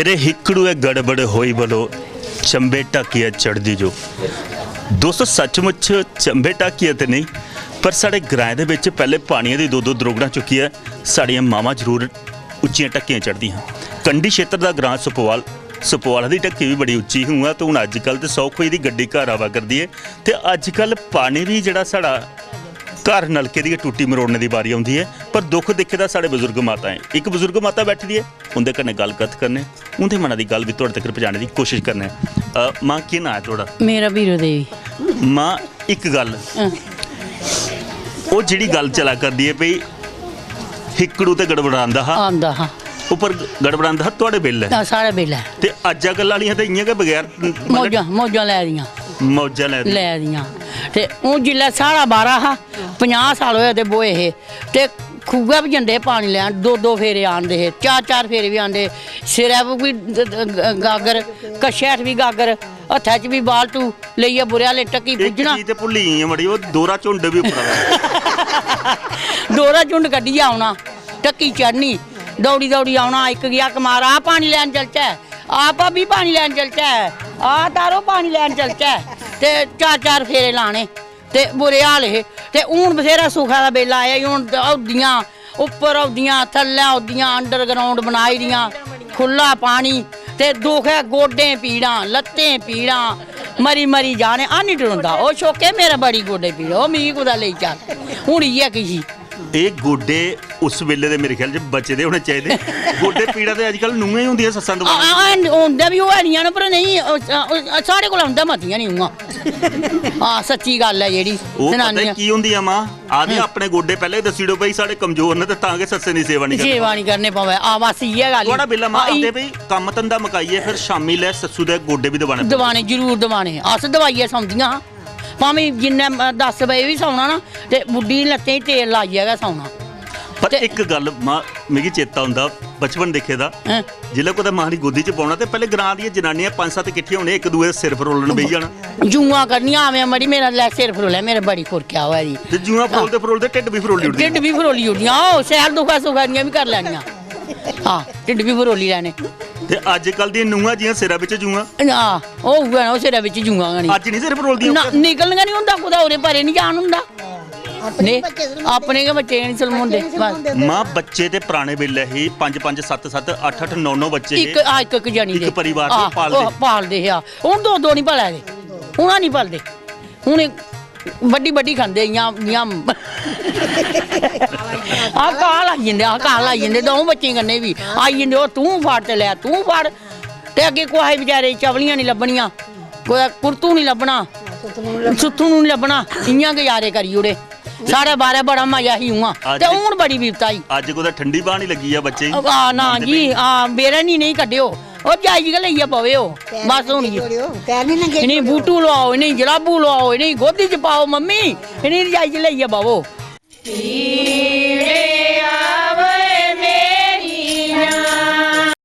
तेरे हिकड़ुए गड़बड़ होई बोलो चंबे टाकिया चढ़दी जो। दोस्तों सचमुच चंबे टाकिया तो नहीं पर साढ़े ग्राएं दे विच पहले पानिया दी दो दो दरोगड़ा चुकी है साड़ियां मावां जरूर उच्चियां टक्कियां चढ़दियां। कंडी क्षेत्र का ग्रां सुपवाल की ढक्की भी बड़ी उच्ची हुआ तो हुण अजकल तो 100 कोई दी गड्डी घर आवा करदी है तो अजकल पानी भी जिहड़ा साड़ा घर नलके की टूटी मरोड़ने की बारी आती है। पर दुख दिखे तो साढ़े बजुर्ग माता है। एक बजुर्ग माता बैठी दी है उनके कन्नै गलबात करने उनके मना की गल भी तुहाडे तक पहुँचाने की कोशिश करने। माँ की नाम है तुहाडा? मेरा बीरो देवी। माँ एक गल वो जिहड़ी गल चला करदी है भई हिकड़ू ते गड़बड़ांदा हा उपर गड़बड़ांदा तुहाडे बिल है साढ़े बिल है ते अज्ज गल वालियां ते इयां गै बगैर मौजां लै दियां मौजां लै दियां ते हूँ जिल्लै साढ़ा 12 हा 50 साल होए ते बोए हे ते खूहे भी जंदे पानी लैन 2-2 फेरे आंदे हे 4-4 फेरे भी आंदे सिरै पर भी गागर कच्छे हेठ भी गागर हत्था च भी बालटू लेइयै बुरे हाले टक्की पुज्जना ते भुल्ली गेई मड़ी ओह् दोरा झुंड भी उप्पर दोरा झुंड कड्ढियै औना टक्की चढ़नी दौड़ी दौड़ी आना एक गया कमार आ पानी लैन चलचै आ भाभी पानी लैन चलचै आ तारो पानी लैन चलचै ते 4-4 फेरे लाने ते बुरे हाल हे ते हून बथेरा सुखा दा बेल्ला आया हून औदियां उप्पर औदियां थल्लै औदियां अंडरग्राउंड बनाई दियां खुला पानी ते दुख है गोडे पीड़ां लत्तें पीड़ां मरी मरी जाने आ नहीं डरोंदा ओह शोके मेरा बड़ी गोडे पीड़ ओह मिगी कुदै लेई चल हून इ'यै किश ये गोडे उस वेले दे मेरे ख्याल च बचे दे होने चाहिए। गोडे पीड़ा ते अजकल नूंहां ही होंदियां सस्सां दवाने होंदे भी होनियां न पर नहीं साढ़े कोल औंदा मतियां नहीं उ'आं हां सच्ची गल है जेह्ड़ी जनानियां की होंदियां मां आदि अपने गोडे पहले दस्सी दो भाई साढ़े कमजोर ने ते तां के सस्से दी सेवा नहीं करने पवे आ बस इ'यै गल थोड़ा बिल्ला मां आंदे भाई कम धंधा मकाइए फिर शामी ले सस्सू दे गोडे भी दवाने जरूर दवाने अस दवाइयै सौंदियां भावें जिन्ने 10 बजे भी सौना ना ते बुड्ढी लत्तें तेल लाइयै गै सौना। पर एक गल मां मिगी चेता हुंदा बचपन दिक्खे दा जिल्लै कुदै मां दी गोदी च पौना ते पैह्ले ग्रां दियां जनानियां 5-7 किट्ठियां होने एक दूए दे सिर फरोलन बेही जाना जूआं करनियां आवें मड़ी मेरा लै सिर फरोले मेरे बड़ी खुरक्या होआ दी ते जूआं फरोलदे ढिड्ड भी फरोली उड़दियां ओ शैल दुखा सुखा दियां भी कर लैनियां हां ढिड्ड भी फरोली लैने ते अजकल दी नूंहां जियां सिरा विच जूआं हां ओ उ'ऐ ना सिरा विच जूआं गनी अज नहीं सिर फरोलदियां निकलना नहीं हुंदा कुदै ओरे परे नहीं जान हुंदा अपने गै बच्चे नहीं सलमोंदे मां बच्चे ते पुराने बेल्ले ही 5-5 7-7 8-8 9-9 बच्चे एक जनी दे परिवार दे पालदे हे हुण 2-2 नहीं पाले दे हुण नहीं पालदे हुण बड्डी खंदे इयां आ काल आई जंदे दो बच्चें कन्नै भी आई जंदे ओह् तूं फड़ ते लै तूं फड़ ते अग्गे कुसै बेचारे चवलियां नहीं लब्भनियां कुदै कुर्तू नहीं लब्भना सुत्थू नहीं लब्भना इयां गुजारे करी ओड़े साढ़े बारे बड़ा मजा ही उ'आं ते हून बड़ी बिपता ही अज्ज कुदै ठंडी बांह नहीं लगी आ बच्चे ना जी बेरे नहीं कड्ढेओ ओह् जायज गै लेइयै पवे बस हून इ'नें बूटू लुआओ इ'नें जराबू लुआओ इ'नें गोदी च पाओ मम्मी इ'नें जायज लेइयै पवो।